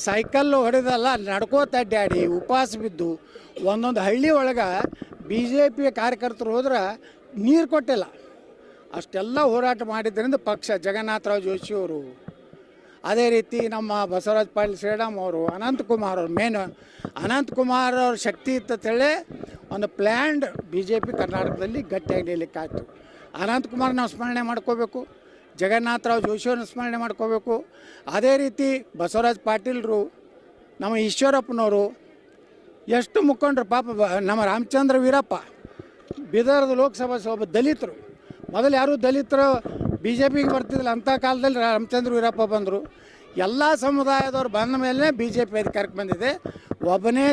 Cycle ಹೊಡೆದಲ್ಲ, ನಡ್ಕೋತ ಅಡ್ಡಾಡಿ ಉಪವಾಸ ಬಿದ್ದು ಒಂದೊಂದು ಹಳ್ಳಿ ಒಳಗೆ ಬಿ ಜೆ ಪಿಯ ಕಾರ್ಯಕರ್ತರು ಹೋದ್ರೆ ನೀರು ಕೊಟ್ಟಿಲ್ಲ. ಅಷ್ಟೆಲ್ಲ ಹೋರಾಟ ಮಾಡಿದ್ದರಿಂದ ಪಕ್ಷ ಜಗನ್ನಾಥರಾವ್ ಜೋಶಿ ಅವರು, ಅದೇ ರೀತಿ ನಮ್ಮ ಬಸವರಾಜ ಪಾಟೀಲ್ ಶ್ರೀರಾಮ್ ಅವರು, ಅನಂತಕುಮಾರ್ ಅವರು, ಮೇನ್ ಅನಂತಕುಮಾರ್ ಅವ್ರ ಶಕ್ತಿ ಇತ್ತಂತೇಳಿ ಒಂದು ಪ್ಲ್ಯಾಂಡ್ ಬಿ ಜೆ ಪಿ ಕರ್ನಾಟಕದಲ್ಲಿ ಗಟ್ಟಿಯಾಗಿ ನಿಲ್ಲಕ್ಕಾಯ್ತು. ಅನಂತಕುಮಾರ್ ನಾವು ಸ್ಮರಣೆ ಮಾಡ್ಕೋಬೇಕು, ಜಗನ್ನಾಥರಾವ್ ಜೋಶಿಯವ್ರನ್ನ ಸ್ಮರಣೆ ಮಾಡ್ಕೋಬೇಕು. ಅದೇ ರೀತಿ ಬಸವರಾಜ ಪಾಟೀಲ್ರು, ನಮ್ಮ ಈಶ್ವರಪ್ಪನವರು, ಎಷ್ಟು ಮುಖಂಡರು ಪಾಪ. ನಮ್ಮ ರಾಮಚಂದ್ರ ವೀರಪ್ಪ ಬೀದರ್ದ ಲೋಕಸಭಾ ಒಬ್ಬ ದಲಿತರು, ಮೊದಲು ಯಾರೂ ದಲಿತರು ಬಿ ಜೆ ಪಿಗೆ ಬರ್ತಿದ್ದಿಲ್ಲ, ಅಂಥ ಕಾಲದಲ್ಲಿ ರಾಮಚಂದ್ರ ವೀರಪ್ಪ ಬಂದರು. ಎಲ್ಲ ಸಮುದಾಯದವ್ರು ಬಂದ ಮೇಲೆ ಬಿ ಜೆ ಪಿ ಅಧಿಕಾರಕ್ಕೆ ಬಂದಿದೆ. ಒಬ್ಬನೇ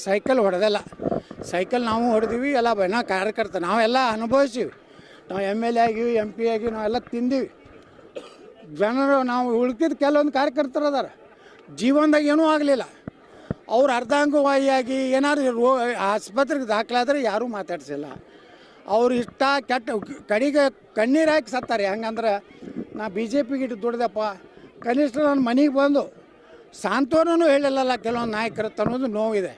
ಸೈಕಲ್ ಹೊಡೆದಲ್ಲ, ಸೈಕಲ್ ನಾವು ಹೊಡೆದೀವಿ, ಎಲ್ಲ ಬಣ್ಣ ಕಾರ್ಯಕರ್ತ ನಾವೆಲ್ಲ ಅನುಭವಿಸಿವಿ. ನಾವು ಎಮ್ ಎಲ್ ಎ ಆಗಿವಿ, ಎಮ್ ಪಿ ಆಗಿವಿ, ನಾವೆಲ್ಲ ತಿಂದೀವಿ. ಜನರು ನಾವು ಉಳ್ಕಿದ ಕೆಲವೊಂದು ಕಾರ್ಯಕರ್ತರು ಅದಾರ, ಜೀವನದಾಗ ಏನೂ ಆಗಲಿಲ್ಲ. ಅವ್ರು ಅರ್ಧಾಂಗವಾಯಿಯಾಗಿ ಏನಾದ್ರು ಆಸ್ಪತ್ರೆಗೆ ದಾಖಲಾದ್ರೆ ಯಾರೂ ಮಾತಾಡ್ಸಿಲ್ಲ. ಅವ್ರು ಇಷ್ಟ ಕೆಟ್ಟ ಕಡೆಗೆ ಕಣ್ಣೀರು ಹಾಕಿ ಸತ್ತಾರೆ. ಹಂಗಂದ್ರೆ ನಾ ಬಿ ಜೆ ಪಿಗೆ ಇಟ್ಟು ದುಡ್ದಪ್ಪ, ಕನಿಷ್ಠ ನನ್ನ ಮನೆಗೆ ಬಂದು ಸಾಂತ್ವನೂ ಹೇಳಿಲ್ಲಲ್ಲ ಕೆಲವೊಂದು ನಾಯಕರು ಅನ್ನೋದು ನೋವಿದೆ.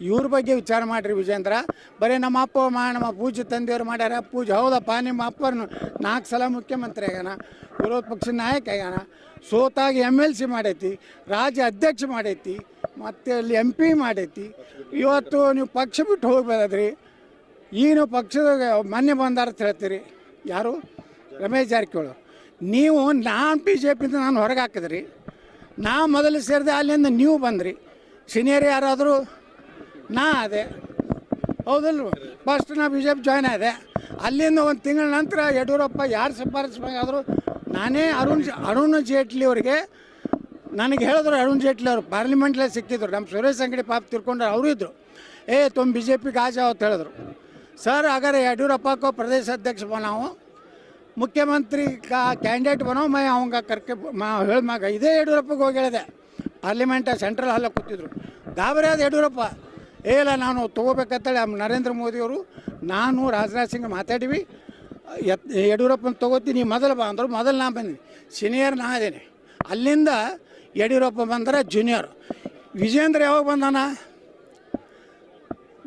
ಇವ್ರ ಬಗ್ಗೆ ವಿಚಾರ ಮಾಡಿರಿ ವಿಜೇಂದ್ರ. ಬರೀ ನಮ್ಮ ಅಪ್ಪ ನಮ್ಮ ಪೂಜೆ ತಂದೆಯವ್ರು ಮಾಡ್ಯಾರ. ಪೂಜೆ ಹೌದಪ್ಪ, ನಿಮ್ಮ ಅಪ್ಪನ 4 ಸಲ ಮುಖ್ಯಮಂತ್ರಿ ಆಗ್ಯಾನ, ವಿರೋಧ ಪಕ್ಷದ ನಾಯಕ ಆಗ್ಯಾನ, ಸೋತಾಗಿ MLC ಮಾಡೈತಿ, ರಾಜ್ಯ ಅಧ್ಯಕ್ಷ ಮಾಡೈತಿ, ಮತ್ತು ಅಲ್ಲಿ MP ಮಾಡೈತಿ. ಇವತ್ತು ನೀವು ಪಕ್ಷ ಬಿಟ್ಟು ಹೋಗ್ಬೇಡ್ರಿ. ಈಗ ನೀವು ಪಕ್ಷದಾಗ ಮೊನ್ನೆ ಬಂದಾರ ಅಂತ ಹೇಳ್ತೀರಿ. ಯಾರು? ರಮೇಶ್ ಜಾರಕಿಹೊಳಿ. ನೀವು ನಾನು ಬಿ ಜೆ ಪಿಯಿಂದ ನಾನು ಹೊರಗೆ ಹಾಕಿದ್ರಿ, ನಾ ಮೊದಲು ಸೇರಿದೆ, ಅಲ್ಲಿಂದ ನೀವು ಬಂದ್ರಿ. ಸೀನಿಯರ್ ಯಾರಾದರೂ? ನಾ ಅದೇ ಹೌದಲ್ವ? ಫಸ್ಟ್ ನಾ ಬಿ ಜೆ ಪಿ ಜಾಯ್ನ್ ಆದೆ. ಅಲ್ಲಿಂದ ಒಂದು ತಿಂಗಳ ನಂತರ ಯಡಿಯೂರಪ್ಪ ಯಾರು ಶಿಫಾರಸ್ಸಾದರೂ ನಾನೇ ಅರುಣ್ ಜೇಟ್ಲಿ ಅವರಿಗೆ ನನಗೆ ಹೇಳಿದ್ರು. ಅರುಣ್ ಜೇಟ್ಲಿ ಅವರು ಪಾರ್ಲಿಮೆಂಟ್ಲೇ ಸಿಕ್ಕಿದ್ರು. ನಮ್ಮ ಸುರೇಶ್ ಅಂಗಡಿ ಪಾಪ ತಿರ್ಕೊಂಡ್ರೆ ಅವರು ಇದ್ದರು. ತುಮ್ ಬಿ ಜೆ ಪಿಗೆ ಆ ಜಾವ ಅಂತ ಹೇಳಿದ್ರು. सर अगर येडियूरप्पा को प्रदेश अध्यक्ष बनाओ, मुख्यमंत्री का कैंडिडेट बनाओ, मैं आऊँगा करके मैं इದೇ ಯಡಿಯೂರಪ್ಪಗೆ ಹೋಗಿ ಹೇಳಿದೆ. ಪಾರ್ಲಿಮೆಂಟ್ ಸೆಂಟ್ರಲ್ ಹಾಲಲ್ಲಿ ಕೂತಿದ್ರು. ಗಾಬರಿ ಆದ ಯಡಿಯೂರಪ್ಪ. ಇಲ್ಲ ನಾನು ತೊಗೋಬೇಕಂತೇಳಿ ನರೇಂದ್ರ ಮೋದಿಯವರು ನಾನು ರಾಜನಾಥ್ ಸಿಂಗ್ ಮಾತಾಡಿವಿ. ಯಡಿಯೂರಪ್ಪನ ತೊಗೋತೀನಿ, ಮೊದಲು ಬಾ ಅಂದರು. ಮೊದಲು ನಾ ಬಂದೀನಿ, ಸೀನಿಯರ್ ನಾ ಇದ್ದೀನಿ. ಅಲ್ಲಿಂದ ಯಡಿಯೂರಪ್ಪ ಬಂದರೆ ಜೂನಿಯರ್. ವಿಜೇಂದ್ರ ಯಾವಾಗ ಬಂದಾನ?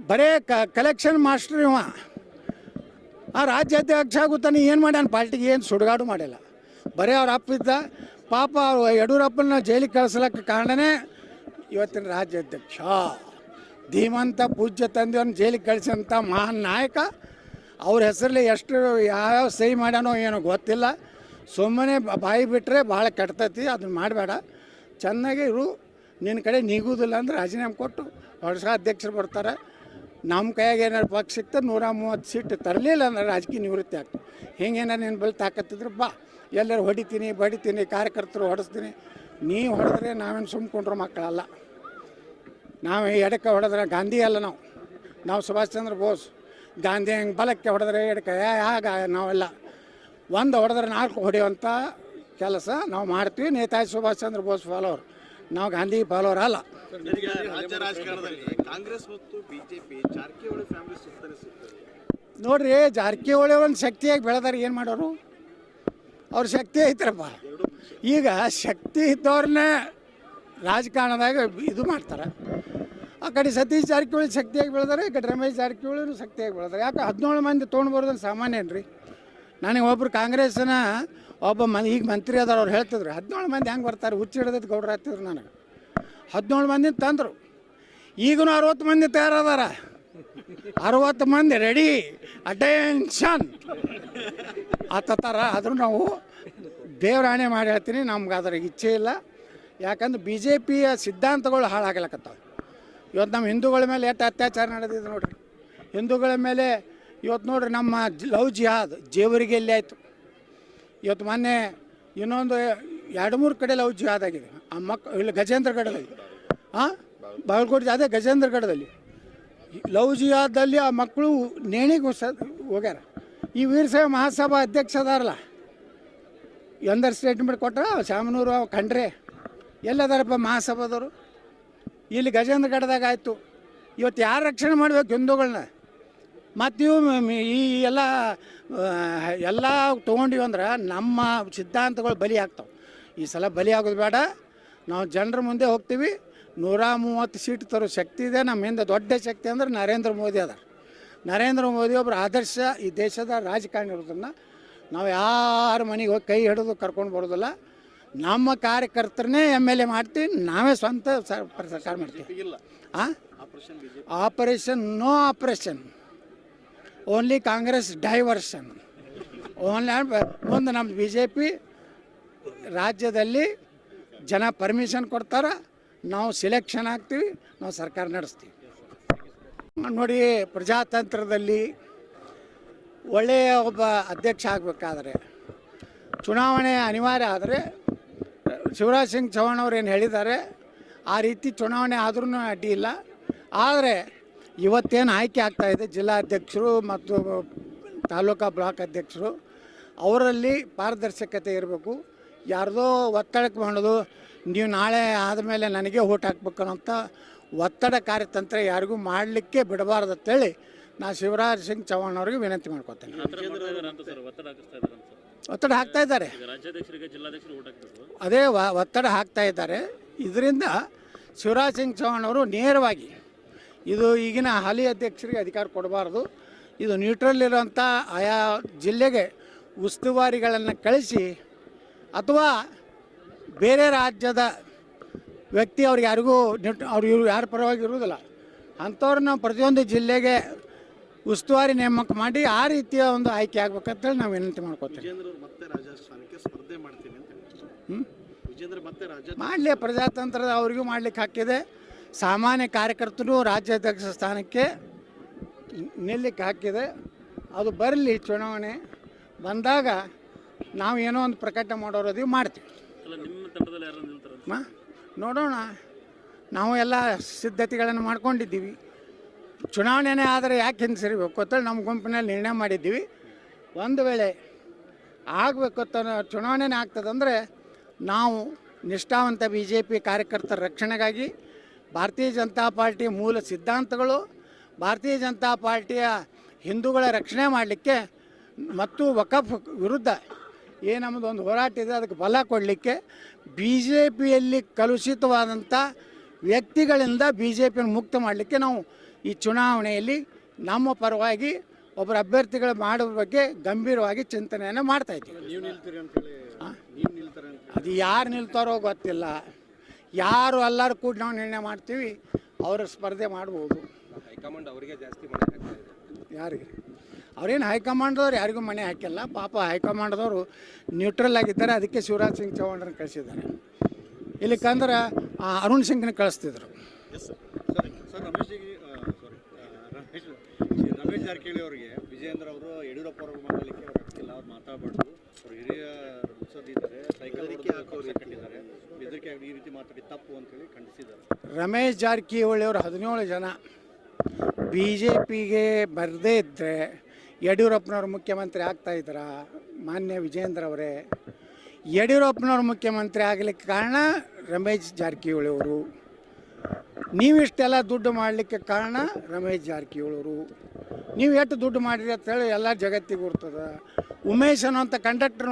ಬರೇ ಕಲೆಕ್ಷನ್ ಮಾಸ್ಟರ್ ಇವ. ಆ ರಾಜ್ಯಾಧ್ಯಕ್ಷ ಆಗುತ್ತಾನೆ. ಏನು ಮಾಡ್ಯಾನ ಪಾರ್ಟಿಗೆ? ಏನು ಸುಡುಗಾಡು ಮಾಡಿಲ್ಲ. ಬರೀ ಅವ್ರ ಅಪ್ಪ ಇದ್ದ. ಪಾಪ ಯಡಿಯೂರಪ್ಪನ ಜೈಲಿಗೆ ಕಳಿಸ್ಲಿಕ್ಕೆ ಕಾರಣನೇ ಇವತ್ತಿನ ರಾಜ್ಯಾಧ್ಯಕ್ಷ. ಧೀಮಂತ ಪೂಜ್ಯ ತಂದೆಯವ್ರನ್ನ ಜೈಲಿಗೆ ಕಳಿಸೋಂಥ ಮಹಾನ್ ನಾಯಕ. ಅವ್ರ ಹೆಸರಲ್ಲಿ ಎಷ್ಟು ಯಾವ್ಯಾವ ಸಹಿ ಮಾಡ್ಯಾನೋ ಏನೋ ಗೊತ್ತಿಲ್ಲ. ಸುಮ್ಮನೆ ಬಾಯಿ ಬಿಟ್ಟರೆ ಭಾಳ ಕೆಡ್ತೈತಿ. ಅದನ್ನ ಮಾಡಬೇಡ. ಚೆನ್ನಾಗಿ ಇರು. ನಿನ್ನ ಕಡೆ ನೀಗುವುದಿಲ್ಲ ಅಂದ್ರೆ ರಾಜೀನಾಮೆ ಕೊಟ್ಟು ಹೊಸ ಅಧ್ಯಕ್ಷರು ಬರ್ತಾರೆ. ನಮ್ಮ ಕೈಯಾಗ ಏನಾರು ಪಕ್ಷ ಸಿಗ್ತದೆ 130 ಸೀಟ್ ತರಲಿಲ್ಲ ಅಂದ್ರೆ ರಾಜಕೀಯ ನಿವೃತ್ತಿ ಆಗ್ತದೆ. ಹಿಂಗೇನಾರು ನಿನ್ನ ಬಳಿ ತಾಕತ್ತಿದ್ರೆ ಬಾ, ಎಲ್ಲರೂ ಹೊಡಿತೀನಿ ಬಡಿತೀನಿ, ಕಾರ್ಯಕರ್ತರು ಹೊಡೆಸ್ತೀನಿ. ನೀವು ಹೊಡೆದ್ರೆ ನಾವೇನು ಸುಮ್ಕೊಂಡ್ರೆ ಮಕ್ಕಳಲ್ಲ. ನಾವು ಎಡಕ್ಕೆ ಹೊಡೆದ್ರೆ ಗಾಂಧಿ ಅಲ್ಲ. ನಾವು ಸುಭಾಷ್ ಚಂದ್ರ ಬೋಸ್. ಗಾಂಧಿ ಹೆಂಗೆ ಬಲಕ್ಕೆ ಹೊಡೆದ್ರೆ ಎಡಕ್ಕೆ ಆಗ ನಾವೆಲ್ಲ ಒಂದು ಹೊಡೆದ್ರೆ 4 ಹೊಡೆಯುವಂಥ ಕೆಲಸ ನಾವು ಮಾಡ್ತೀವಿ. ನೇತಾಜಿ ಸುಭಾಷ್ ಚಂದ್ರ ಬೋಸ್ ಫಾಲೋವರ್ ನಾವು, ಗಾಂಧಿ ಫಾಲೋವರ್ ಅಲ್ಲ. ರಾಜ್ಯ ರಾಜಕಾರಣದಲ್ಲಿ ಕಾಂಗ್ರೆಸ್ ಮತ್ತು ಬಿಜೆಪಿ ಜಾರಕಿಹೊಳಿ ಫ್ಯಾಮಿಲಿ ಸುತ್ತರಿಸುತ್ತಾರೆ. ನೋಡ್ರಿ, ಜಾರಕಿಹೊಳಿ ಒಂದು ಶಕ್ತಿಯಾಗಿ ಬೆಳೆದಾರೆ. ಏನು ಮಾಡೋರು? ಅವ್ರ ಶಕ್ತಿ ಐತ್ರಪ್ಪ. ಈಗ ಶಕ್ತಿ ಇದ್ದವ್ರನ್ನೇ ರಾಜಕಾರಣದಾಗ ಇದು ಮಾಡ್ತಾರೆ. ಆ ಕಡೆ ಸತೀಶ್ ಜಾರಕಿಹೊಳಿ ಶಕ್ತಿಯಾಗಿ ಬೆಳೆದಾರೆ, ಈ ಕಡೆ ರಮೇಶ್ ಜಾರಕಿಹೊಳಿನೂ ಶಕ್ತಿಯಾಗಿ ಬೆಳೆದಾರೆ. ಯಾಕೆ 17 ಮಂದಿ ತೊಗೊಂಡು ಬರೋದನ್ನು ಸಾಮಾನ್ಯ ಏನ್ರಿ? ನನಗೆ ಒಬ್ಬರು ಕಾಂಗ್ರೆಸ್ನ ಒಬ್ಬ ಈಗ ಮಂತ್ರಿ ಅದಾರ, ಅವ್ರು ಹೇಳ್ತಿದ್ರು 17 ಮಂದಿ ಹೆಂಗೆ ಬರ್ತಾರೆ, ಹುಚ್ಚು ಹಿಡಿದೈತೆ ಗೌಡ್ರು ಆಗ್ತಿದ್ರು. ನನಗೆ 17 ಮಂದಿ ತಂದರು. ಈಗೂ 60 ಮಂದಿ ತಯಾರದಾರ. 60 ಮಂದಿ ರೆಡಿ, ಅಟೆನ್ಷನ್ ಆತರ. ಆದರೂ ನಾವು ದೇವರಾಣೆ ಮಾಡಿ ಹೇಳ್ತೀನಿ, ನಮ್ಗೆ ಅದರ ಇಚ್ಛೆ ಇಲ್ಲ. ಯಾಕಂದ್ರೆ ಬಿ ಜೆ ಪಿಯ ಸಿದ್ಧಾಂತಗಳು ಹಾಳಾಗಲಕತ್ತಾವ. ಇವತ್ತು ನಮ್ಮ ಹಿಂದೂಗಳ ಮೇಲೆ ಎಷ್ಟು ಅತ್ಯಾಚಾರ ನಡೆದಿದೆ ನೋಡಿರಿ. ಹಿಂದೂಗಳ ಮೇಲೆ ಇವತ್ತು ನೋಡಿರಿ, ನಮ್ಮ ಲವ್ ಜಿಹಾದ್ ಜೇವರಿಗೆ ಎಲ್ಲಿ ಆಯಿತು. ಇವತ್ತು ಮೊನ್ನೆ ಇನ್ನೊಂದು 2-3 ಕಡೆ ಲವ್ ಜಿಹಾದ್ ಆಗಿದೆ. ಆ ಇಲ್ಲಿ ಗಜೇಂದ್ರಗಢದಲ್ಲಿ, ಬಾಗಲಕೋಟೆ ಅದೇ ಗಜೇಂದ್ರಗಢದಲ್ಲಿ ಲವ್ ಜಿಹಾದಲ್ಲಿ ಆ ಮಕ್ಕಳು ನೇಣಿಗೆ ಹೋಗ್ಯಾರ. ಈ ವೀರಶೈವ ಮಹಾಸಭಾ ಅಧ್ಯಕ್ಷ ಅದಾರಲ್ಲ, ಎಂದರ್ ಸ್ಟೇಟ್ಮೆಂಟ್ ಕೊಟ್ಟರೆ ಶಾಮನೂರು ಖಂಡ್ರೆ ಎಲ್ಲದಾರಪ್ಪ ಮಹಾಸಭಾದವರು. ಇಲ್ಲಿ ಗಜೇಂದ್ರಗಢದಾಗ ಆಯಿತು. ಇವತ್ತು ಯಾರು ರಕ್ಷಣೆ ಮಾಡಬೇಕು ಹಿಂದೂಗಳನ್ನ? ಮತ್ತು ಇವು ಈ ಎಲ್ಲ ತೊಗೊಂಡಿವಿ ಅಂದ್ರೆ ನಮ್ಮ ಸಿದ್ಧಾಂತಗಳು ಬಲಿ ಆಗ್ತಾವೆ. ಈ ಸಲ ಬಲಿ ಆಗೋದು ಬೇಡ. ನಾವು ಜನರ ಮುಂದೆ ಹೋಗ್ತೀವಿ. 130 ಸೀಟ್ ತರೋ ಶಕ್ತಿ ಇದೆ ನಮ್ಮಿಂದ. ದೊಡ್ಡ ಶಕ್ತಿ ಅಂದ್ರೆ ನರೇಂದ್ರ ಮೋದಿ ಅದ. ನರೇಂದ್ರ ಮೋದಿ ಒಬ್ಬರು ಆದರ್ಶ ಈ ದೇಶದ ರಾಜಕಾರಣಿ ಇರೋದನ್ನು ನಾವು ಯಾರ ಮನೆಗೆ ಹೋಗಿ ಕೈ ಹಿಡಿದು ಕರ್ಕೊಂಡು ಬರೋದಿಲ್ಲ. ನಮ್ಮ ಕಾರ್ಯಕರ್ತರನ್ನೇ MLA ಮಾಡ್ತೀವಿ, ನಾವೇ ಸ್ವಂತ ಸರ್ಕಾರ ಮಾಡ್ತೀವಿ. ಹಾಂ, operation no operation, only Congress diversion. Only ಮುಂದೆ ನಮ್ಮ BJP ರಾಜ್ಯದಲ್ಲಿ ಜನ ಪರ್ಮಿಷನ್ ಕೊಡ್ತಾರೆ, ನಾವು ಸಿಲೆಕ್ಷನ್ ಆಗ್ತೀವಿ, ನಾವು ಸರ್ಕಾರ ನಡೆಸ್ತೀವಿ. ನೋಡಿ, ಪ್ರಜಾತಂತ್ರದಲ್ಲಿ ಒಳ್ಳೆಯ ಒಬ್ಬ ಅಧ್ಯಕ್ಷ ಆಗಬೇಕಾದ್ರೆ ಚುನಾವಣೆ ಅನಿವಾರ್ಯ. ಆದರೆ ಶಿವರಾಜ್ ಸಿಂಗ್ ಚೌಹಾಣ್ ಅವರು ಏನು ಹೇಳಿದ್ದಾರೆ ಆ ರೀತಿ ಚುನಾವಣೆ ಆದ್ರೂ ಅಡ್ಡಿ ಇಲ್ಲ. ಆದರೆ ಇವತ್ತೇನು ಆಯ್ಕೆ ಆಗ್ತಾಯಿದೆ ಜಿಲ್ಲಾಧ್ಯಕ್ಷರು ಮತ್ತು ತಾಲೂಕಾ ಬ್ಲಾಕ್ ಅಧ್ಯಕ್ಷರು, ಅವರಲ್ಲಿ ಪಾರದರ್ಶಕತೆ ಇರಬೇಕು. ಯಾರ್ದೋ ಒತ್ತಡಕ್ಕೆ ಮಾಡೋದು, ನೀವು ನಾಳೆ ಆದಮೇಲೆ ನನಗೆ ಓಟ್ ಹಾಕ್ಬೇಕು ಅನ್ನೋಂಥ ಒತ್ತಡ ಕಾರ್ಯತಂತ್ರ ಯಾರಿಗೂ ಮಾಡಲಿಕ್ಕೆ ಬಿಡಬಾರ್ದು ಅಂತೇಳಿ ನಾನು ಶಿವರಾಜ್ ಸಿಂಗ್ ಚೌಹಾಣ್ ಅವರಿಗೆ ವಿನಂತಿ ಮಾಡ್ಕೊತೇನೆ. ಒತ್ತಡ ಹಾಕ್ತಾ ಇದ್ದಾರೆ, ಅದೇ ಒತ್ತಡ ಹಾಕ್ತಾ ಇದ್ದಾರೆ. ಇದರಿಂದ ಶಿವರಾಜ್ ಸಿಂಗ್ ಚೌಹಾಣ್ ಅವರು ನೇರವಾಗಿ ಇದು ಈಗಿನ ಹಾಲಿ ಅಧ್ಯಕ್ಷರಿಗೆ ಅಧಿಕಾರ ಕೊಡಬಾರ್ದು. ಇದು ನ್ಯೂಟ್ರಲ್ ಇರೋಂಥ ಆಯಾ ಜಿಲ್ಲೆಗೆ ಉಸ್ತುವಾರಿಗಳನ್ನು ಕಳಿಸಿ ಅಥವಾ ಬೇರೆ ರಾಜ್ಯದ ವ್ಯಕ್ತಿ ಅವ್ರಿಗೆ ಯಾರಿಗೂ ಇವರು ಯಾರ ಪರವಾಗಿ ಇರುವುದಿಲ್ಲ ಅಂಥವ್ರನ್ನ ಪ್ರತಿಯೊಂದು ಜಿಲ್ಲೆಗೆ ಉಸ್ತುವಾರಿ ನೇಮಕ ಮಾಡಿ ಆ ರೀತಿಯ ಒಂದು ಆಯ್ಕೆ ಆಗ್ಬೇಕಂತೇಳಿ ನಾವು ವಿನಂತಿ ಮಾಡ್ಕೋತೀವಿ. ಮಾಡಲಿ, ಪ್ರಜಾತಂತ್ರದ ಅವ್ರಿಗೂ ಮಾಡ್ಲಿಕ್ಕೆ ಹಾಕಿದೆ. ಸಾಮಾನ್ಯ ಕಾರ್ಯಕರ್ತರು ರಾಜ್ಯಾಧ್ಯಕ್ಷ ಸ್ಥಾನಕ್ಕೆ ನಿಲ್ಲಕ್ಕೆ ಹಾಕಿದೆ. ಅದು ಬರಲಿ, ಚುನಾವಣೆ ಬಂದಾಗ ನಾವು ಏನೋ ಒಂದು ಪ್ರಕಟ ಮಾಡೋದು ಮಾಡ್ತೀವಿ. ನೋಡೋಣ, ನಾವು ಎಲ್ಲ ಸಿದ್ಧತೆಗಳನ್ನು ಮಾಡ್ಕೊಂಡಿದ್ದೀವಿ. ಚುನಾವಣೆನೇ ಆದರೆ ಯಾಕೆ ಹಿಂದೆ ಸರಿಬೇಕು ಅಂತೇಳಿ ನಮ್ಮ ಗುಂಪಿನಲ್ಲಿ ನಿರ್ಣಯ ಮಾಡಿದ್ದೀವಿ. ಒಂದು ವೇಳೆ ಆಗಬೇಕು ಅಂತ ಚುನಾವಣೆನೇ ಆಗ್ತದಂದರೆ ನಾವು ನಿಷ್ಠಾವಂತ BJP ಕಾರ್ಯಕರ್ತರ ರಕ್ಷಣೆಗಾಗಿ ಭಾರತೀಯ ಜನತಾ ಪಾರ್ಟಿಯ ಮೂಲ ಸಿದ್ಧಾಂತಗಳು, ಭಾರತೀಯ ಜನತಾ ಪಾರ್ಟಿಯ ಹಿಂದೂಗಳ ರಕ್ಷಣೆ ಮಾಡಲಿಕ್ಕೆ ಮತ್ತು ವಕಫ್ ವಿರುದ್ಧ ಏನು ನಮ್ಮದು ಒಂದು ಹೋರಾಟ ಇದೆ ಅದಕ್ಕೆ ಬಲ ಕೊಡಲಿಕ್ಕೆ BJPಯಲ್ಲಿ ಕಲುಷಿತವಾದಂಥ ವ್ಯಕ್ತಿಗಳಿಂದ BJPಯನ್ನು ಮುಕ್ತ ಮಾಡಲಿಕ್ಕೆ ನಾವು ಈ ಚುನಾವಣೆಯಲ್ಲಿ ನಮ್ಮ ಪರವಾಗಿ ಒಬ್ಬರ ಅಭ್ಯರ್ಥಿಗಳು ಮಾಡೋ ಬಗ್ಗೆ ಗಂಭೀರವಾಗಿ ಚಿಂತನೆಯನ್ನು ಮಾಡ್ತಾಯಿದ್ದೀವಿ. ಅದು ಯಾರು ನಿಲ್ತಾರೋ ಗೊತ್ತಿಲ್ಲ. ಯಾರು ಎಲ್ಲರೂ ಕೂಡ ನಾವು ನಿರ್ಣಯ ಮಾಡ್ತೀವಿ, ಅವರು ಸ್ಪರ್ಧೆ ಮಾಡ್ಬೋದು. ಹೈಕಮಾಂಡ್ ಅವರಿಗೆ ಜಾಸ್ತಿ ಯಾರಿಗೆ? ಅವ್ರೇನು ಹೈಕಮಾಂಡ್ದವ್ರು ಯಾರಿಗೂ ಮನೆ ಹಾಕಿಲ್ಲ. ಪಾಪ ಹೈಕಮಾಂಡ್ದವರು ನ್ಯೂಟ್ರಲ್ ಆಗಿದ್ದಾರೆ. ಅದಕ್ಕೆ ಶಿವರಾಜ್ ಸಿಂಗ್ ಚೌಹಾಣ್ರನ್ನ ಕಳಿಸಿದ್ದಾರೆ. ಇಲ್ಲಿಕಂದ್ರೆ ಅರುಣ್ ಸಿಂಗ್ನ ಕಳಿಸ್ತಿದ್ರು. ರಮೇಶ್ ಜಾರಕಿಹೊಳಿ ಅವರಿಗೆ ವಿಜಯೇಂದ್ರ ಅವರು ಯಡಿಯೂರಪ್ಪ ಅವರು ಮಾತಾಡಲಿಕ್ಕೆ ಅವ್ರು ಆಗ್ತಿಲ್ಲ, ಅವ್ರು ಮಾತಾಡಬಾರ್ದು, ಅವ್ರು ಹಿರಿಯ ಉತ್ಸದಿದ್ದಾರೆ, ಸೈಕಲ್ ಕಟ್ಟಿದ್ದಾರೆ, ಬೆದರಿಕೆ ಈ ರೀತಿ ಮಾತಾಡಿ ತಪ್ಪು ಅಂತೇಳಿ ಖಂಡಿಸಿದ್ದಾರೆ. ರಮೇಶ್ ಜಾರಕಿಹೊಳಿ ಅವರು 17 ಜನ BJPಗೆ ಬರದೇ ಇದ್ದರೆ ಯಡಿಯೂರಪ್ಪನವ್ರು ಮುಖ್ಯಮಂತ್ರಿ ಆಗ್ತಾಯಿದ್ರ? ಮಾನ್ಯ ವಿಜಯೇಂದ್ರ ಅವರೇ, ಯಡಿಯೂರಪ್ಪನವ್ರು ಮುಖ್ಯಮಂತ್ರಿ ಆಗಲಿಕ್ಕೆ ಕಾರಣ ರಮೇಶ್ ಜಾರಕಿಹೊಳಿ ಅವರು. ನೀವಿಷ್ಟೆಲ್ಲ ದುಡ್ಡು ಮಾಡಲಿಕ್ಕೆ ಕಾರಣ ರಮೇಶ್ ಜಾರಕಿಹೊಳಿ ಅವರು. ನೀವು ಎಷ್ಟು ದುಡ್ಡು ಮಾಡಿರಿ ಅಂತೇಳಿ ಎಲ್ಲ ಜಗತ್ತಿಗೆ ಗುರ್ತದೆ. ಉಮೇಶ್ ಅನ್ನೋಂಥ ಕಂಡಕ್ಟರ್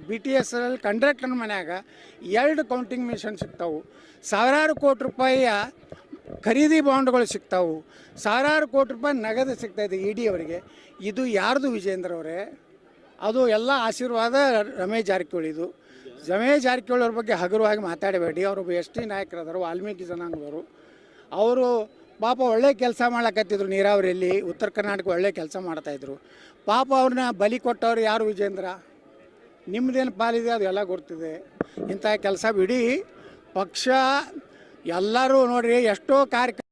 BTS ಕಂಡಕ್ಟರ್ ಮನ್ಯಾಗ 2 ಕೌಂಟಿಂಗ್ ಮಿಷನ್ ಸಿಗ್ತಾವೆ, ಸಾವಿರಾರು ಕೋಟಿ ರೂಪಾಯಿಯ ಖರೀದಿ ಬಾಂಡ್ಗಳು ಸಿಗ್ತಾವೆ, ಸಾವಿರಾರು ಕೋಟಿ ರೂಪಾಯಿ ನಗದು ಸಿಗ್ತಾಯಿದೆ ED ಅವರಿಗೆ. ಇದು ಯಾರ್ದು ವಿಜೇಂದ್ರ ಅವರೇ? ಅದು ಎಲ್ಲ ಆಶೀರ್ವಾದ ರಮೇಶ್ ಜಾರಕಿಹೊಳಿದು. ರಮೇಶ್ ಜಾರಕಿಹೊಳಿ ಅವ್ರ ಬಗ್ಗೆ ಹಗುರವಾಗಿ ಮಾತಾಡಬೇಡಿ. ಅವರೊಬ್ಬ ST ನಾಯಕರಾದರು, ವಾಲ್ಮೀಕಿ ಜನಾಂಗದವರು. ಅವರು ಪಾಪ ಒಳ್ಳೆ ಕೆಲಸ ಮಾಡಕತ್ತಿದ್ರು, ನೀರಾವರಿಯಲ್ಲಿ ಉತ್ತರ ಕರ್ನಾಟಕ ಒಳ್ಳೆ ಕೆಲಸ ಮಾಡ್ತಾಯಿದ್ರು. ಪಾಪ ಅವ್ರನ್ನ ಬಲಿ ಕೊಟ್ಟವ್ರು ಯಾರು? ವಿಜೇಂದ್ರ. ನಿಮ್ಮದೇನು ಪಾಲಿದೆ ಅದು ಎಲ್ಲ ಗೊತ್ತಿದೆ. ಇಂಥ ಕೆಲಸ ಬಿಡಿ. ಪಕ್ಷ ಎಲ್ಲರೂ ನೋಡಿರಿ, ಎಷ್ಟೋ ಕಾರ್ಯಕ್ರಮ